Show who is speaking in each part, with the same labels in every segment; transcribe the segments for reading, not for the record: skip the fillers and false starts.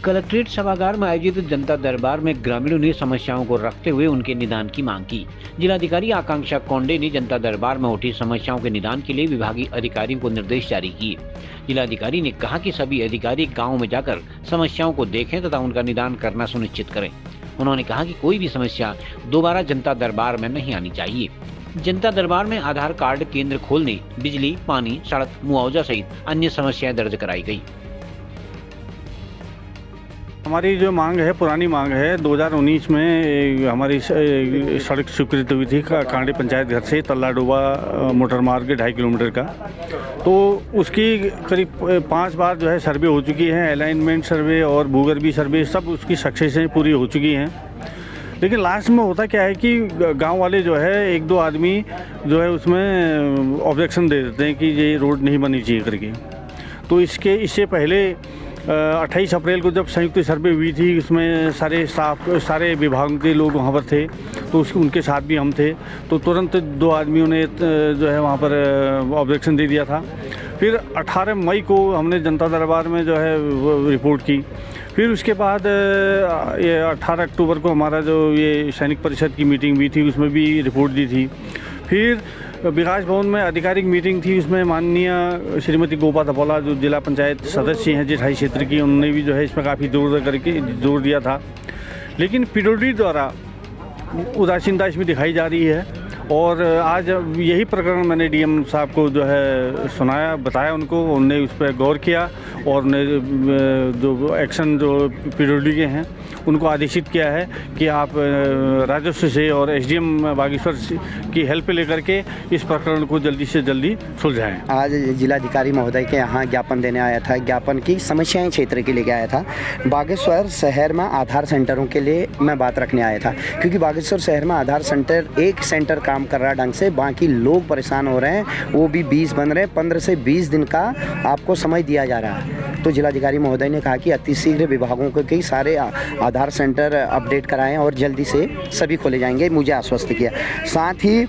Speaker 1: Collectorate सभागार में आयोजित जनता दरबार में ग्रामीणों ने समस्याओं को रखते हुए उनके निदान की मांग की। जिलाधिकारी आकांक्षा कोंडे ने जनता दरबार में उठी समस्याओं के निदान के लिए विभागीय अधिकारियों को निर्देश जारी किए। जिलाधिकारी ने कहा कि सभी अधिकारी गाँव में जाकर समस्याओं को देखें तथा उनका निदान करना सुनिश्चित करें। उन्होंने कहा कि कोई भी समस्या दोबारा जनता दरबार में नहीं आनी चाहिए। जनता दरबार में आधार कार्ड केंद्र खोलने, बिजली, पानी, सड़क, मुआवजा सहित अन्य समस्याएं दर्ज कराई गई।
Speaker 2: हमारी जो मांग है, पुरानी मांग है, 2019 में हमारी सड़क स्वीकृत हुई थी कांडी पंचायत घर से तल्लाडोबा मोटर मार्ग 2.5 किलोमीटर का। तो उसकी करीब 5 बार जो है सर्वे हो चुकी है, अलाइनमेंट सर्वे और भूगर्भीय सर्वे सब उसकी सक्सेसें पूरी हो चुकी हैं। लेकिन लास्ट में होता क्या है कि गांव वाले जो है 1-2 आदमी जो है उसमें ऑब्जेक्शन दे देते हैं कि ये रोड नहीं बननी चाहिए करके। तो इससे पहले 28 अप्रैल को जब संयुक्त सर्वे हुई थी, उसमें सारे विभागों के लोग वहाँ पर थे, तो उनके साथ भी हम थे। तो तुरंत 2 आदमियों ने जो है वहाँ पर ऑब्जेक्शन दे दिया था। फिर 18 मई को हमने जनता दरबार में जो है रिपोर्ट की। फिर उसके बाद ये 18 अक्टूबर को हमारा जो ये सैनिक परिषद की मीटिंग हुई थी, उसमें भी रिपोर्ट दी थी। फिर विकास भवन में आधिकारिक मीटिंग थी, उसमें माननीय श्रीमती गोपा धपोला जो जिला पंचायत सदस्य हैं जिठाई क्षेत्र की, उन्होंने भी जो है इसमें काफ़ी जोर दिया था। लेकिन पीडब्ल्यूडी द्वारा उदासीनता इसमें दिखाई जा रही है। और आज यही प्रकरण मैंने डीएम साहब को जो है सुनाया, बताया उनको, उन्होंने उस पर गौर किया और जो एक्शन जो पीडब्ल्यूडी के हैं उनको आदेशित किया है कि आप राजस्व से और एसडीएम बागेश्वर की हेल्प लेकर के इस प्रकरण को जल्दी से जल्दी सुलझाएं।
Speaker 3: आज जिलाधिकारी महोदय के यहाँ ज्ञापन देने आया था, ज्ञापन की समस्याएं क्षेत्र के लेके आया था। बागेश्वर शहर में आधार सेंटरों के लिए मैं बात रखने आया था, क्योंकि बागेश्वर शहर में आधार सेंटर एक सेंटर काम कर रहा है ढंग से, बाकी लोग परेशान हो रहे हैं। वो भी 20 बन रहे हैं, 15 से 20 दिन का आपको समय दिया जा रहा है। तो जिलाधिकारी महोदय ने कहा कि अतिशीघ्र विभागों को कई सारे आधार सेंटर अपडेट कराएं और जल्दी से सभी खोले जाएंगे, मुझे आश्वस्त किया। साथ ही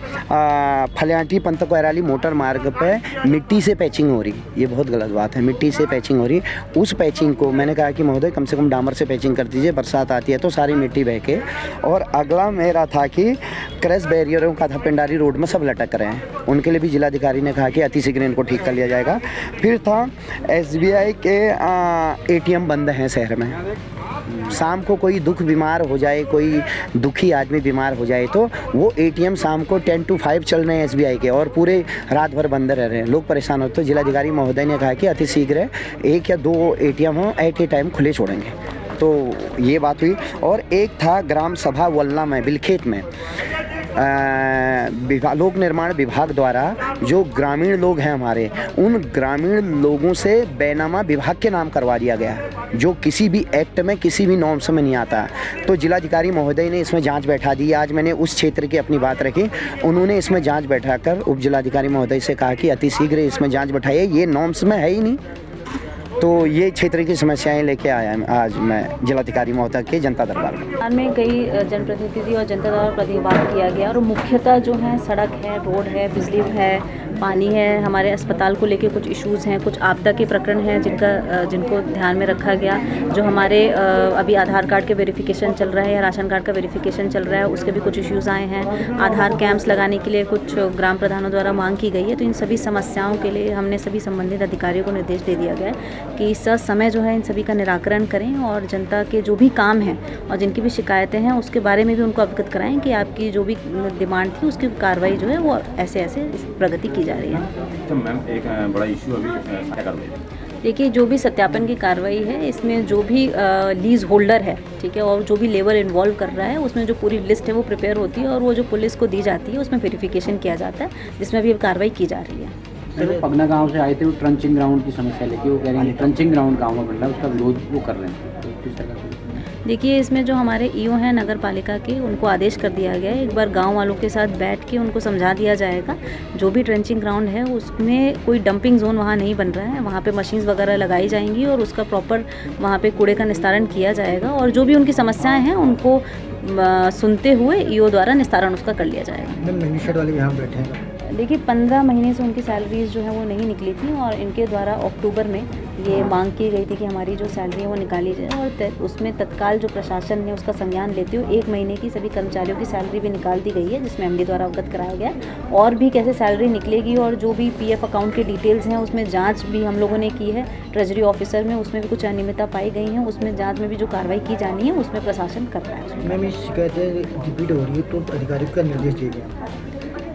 Speaker 3: फलियाटी पंत कोयराली मोटर मार्ग पे मिट्टी से पैचिंग हो रही, ये बहुत गलत बात है। मिट्टी से पैचिंग हो रही, उस पैचिंग को मैंने कहा कि महोदय कम से कम डामर से पैचिंग कर दीजिए, बरसात आती है तो सारी मिट्टी बह के। और अगला मेरा था कि क्रैश बैरियरों का था पिंडारी रोड में सब लटक रहे हैं, उनके लिए भी जिलाधिकारी ने कहा कि अतिशीघ्र इनको ठीक कर लिया जाएगा। फिर था एसबीआई के एटीएम बंद हैं शहर में। शाम को कोई बीमार हो जाए, कोई दुखी आदमी बीमार हो जाए तो वो एटीएम शाम को 10 to 5 चल रहे हैं एसबीआई के, और पूरे रात भर बंद रह रहे हैं, लोग परेशान होते। तो जिलाधिकारी महोदय ने कहा कि अतिशीघ्र 1 या 2 एटीएम हो एट ए टाइम खुले छोड़ेंगे। तो ये बात हुई। और एक था ग्राम सभा वल्ला में बिलखेत में लोक निर्माण विभाग द्वारा जो ग्रामीण लोग हैं हमारे, उन ग्रामीण लोगों से बैनामा विभाग के नाम करवा दिया गया, जो किसी भी एक्ट में किसी भी नॉर्म्स में नहीं आता। तो जिलाधिकारी महोदय ने इसमें जांच बैठा दी। आज मैंने उस क्षेत्र की अपनी बात रखी, उन्होंने इसमें जांच बैठाकर उप जिलाधिकारी महोदय से कहा कि अतिशीघ्र इसमें जांच बैठाइए, ये नॉर्म्स में है ही नहीं। तो ये क्षेत्र की समस्याएं लेके आया आज मैं जिलाधिकारी महोदय के जनता दरबार
Speaker 4: में कई जनप्रतिनिधि और जनता दरबार प्रतिनिधित्व किया गया, और मुख्यतः जो है सड़क है, रोड है, बिजली है, पानी है, हमारे अस्पताल को लेके कुछ इश्यूज़ हैं, कुछ आपदा के प्रकरण हैं जिनको ध्यान में रखा गया। जो हमारे अभी आधार कार्ड के वेरिफिकेशन चल रहा है या राशन कार्ड का वेरिफिकेशन चल रहा है, उसके भी कुछ इश्यूज़ आए हैं। आधार कैंप्स लगाने के लिए कुछ ग्राम प्रधानों द्वारा मांग की गई है। तो इन सभी समस्याओं के लिए हमने सभी संबंधित अधिकारियों को निर्देश दे दिया गया है कि समय जो है इन सभी का निराकरण करें, और जनता के जो भी काम हैं और जिनकी भी शिकायतें हैं उसके बारे में भी उनको अवगत कराएं कि आपकी जो भी डिमांड थी उसकी कार्रवाई जो है वो ऐसे प्रगति की जा रही है।
Speaker 5: तो मैम एक बड़ा इशू अभी
Speaker 4: देखिए, जो भी सत्यापन की कार्रवाई है, इसमें जो भी लीज होल्डर है, ठीक है, और जो भी लेबर इन्वॉल्व कर रहा है, उसमें जो पूरी लिस्ट है वो प्रिपेयर होती है और वो जो पुलिस को दी जाती है उसमें वेरिफिकेशन किया जाता है, जिसमें भी कार्रवाई की जा रही है।
Speaker 6: सर, पगना गांव से आए थे, वो ट्रंचिंग ग्राउंड की समस्या लेके, वो कह रहे हैं ट्रंचिंग ग्राउंड गांव में बन रहा है, उसका विरोध वो कर रहे हैं। तो किस तरह से?
Speaker 4: देखिए, इसमें जो हमारे ईओ हैं नगर पालिका के, उनको आदेश कर दिया गया है, एक बार गांव वालों के साथ बैठ के उनको समझा दिया जाएगा। जो भी ट्रेंचिंग ग्राउंड है उसमें कोई डंपिंग जोन वहाँ नहीं बन रहा है, वहाँ पे मशीन्स वगैरह लगाई जाएंगी और उसका प्रॉपर वहाँ पे कूड़े का निस्तारण किया जाएगा, और जो भी उनकी समस्याएं हैं उनको सुनते हुए ईओ द्वारा निस्तारण उसका कर लिया जाएगा।
Speaker 7: मैम, मिनिस्टर वाले यहाँ बैठे हैं।
Speaker 4: देखिए 15 महीने से उनकी सैलरीज जो है वो नहीं निकली थी और इनके द्वारा अक्टूबर में ये मांग की गई थी कि हमारी जो सैलरी है वो निकाली जाए और उसमें तत्काल जो प्रशासन ने उसका संज्ञान लेते हुए 1 महीने की सभी कर्मचारियों की सैलरी भी निकाल दी गई है, जिसमें एमडी द्वारा अवगत कराया गया। और भी कैसे सैलरी निकलेगी और जो भी पीएफ अकाउंट के डिटेल्स हैं उसमें जाँच भी हम लोगों ने की है ट्रेजरी ऑफिसर में, उसमें भी कुछ अनियमितता पाई गई हैं, उसमें जाँच में भी जो कार्रवाई की जानी है उसमें प्रशासन कर रहा है।
Speaker 7: मैम ये शिकायतें रिपीट हो रही है तो अधिकारियों का निर्देश दिए गए?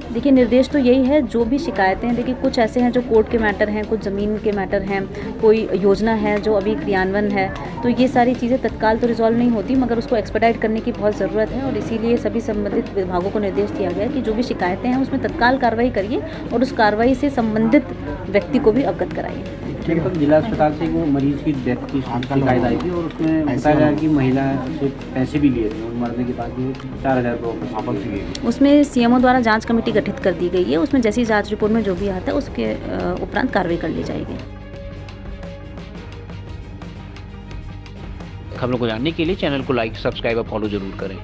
Speaker 4: देखिए निर्देश तो यही है, जो भी शिकायतें हैं, देखिए कुछ ऐसे हैं जो कोर्ट के मैटर हैं, कुछ ज़मीन के मैटर हैं, कोई योजना है जो अभी क्रियान्वयन है, तो ये सारी चीज़ें तत्काल तो रिजॉल्व नहीं होती मगर उसको एक्सपेडाइट करने की बहुत ज़रूरत है और इसीलिए सभी संबंधित विभागों को निर्देश दिया गया है कि जो भी शिकायतें हैं उसमें तत्काल कार्रवाई करिए और उस कार्रवाई से संबंधित व्यक्ति को भी अवगत कराइए।
Speaker 6: ठीक है, जिला अस्पताल से वो मरीज की डेथ की शिकायत आई थी और उसमें बताया गया कि महिला से पैसे भी लिए थे और मरने के बाद वो 4,000 रुपये वापस भी गए।
Speaker 4: उसमें सीएमओ द्वारा जांच कमेटी गठित कर दी गई है, उसमें जैसी जांच रिपोर्ट में जो भी आता है उसके उपरांत कार्रवाई कर ली जाएगी।
Speaker 1: खबरों को जानने के लिए चैनल को लाइक, सब्सक्राइब और फॉलो जरूर करें।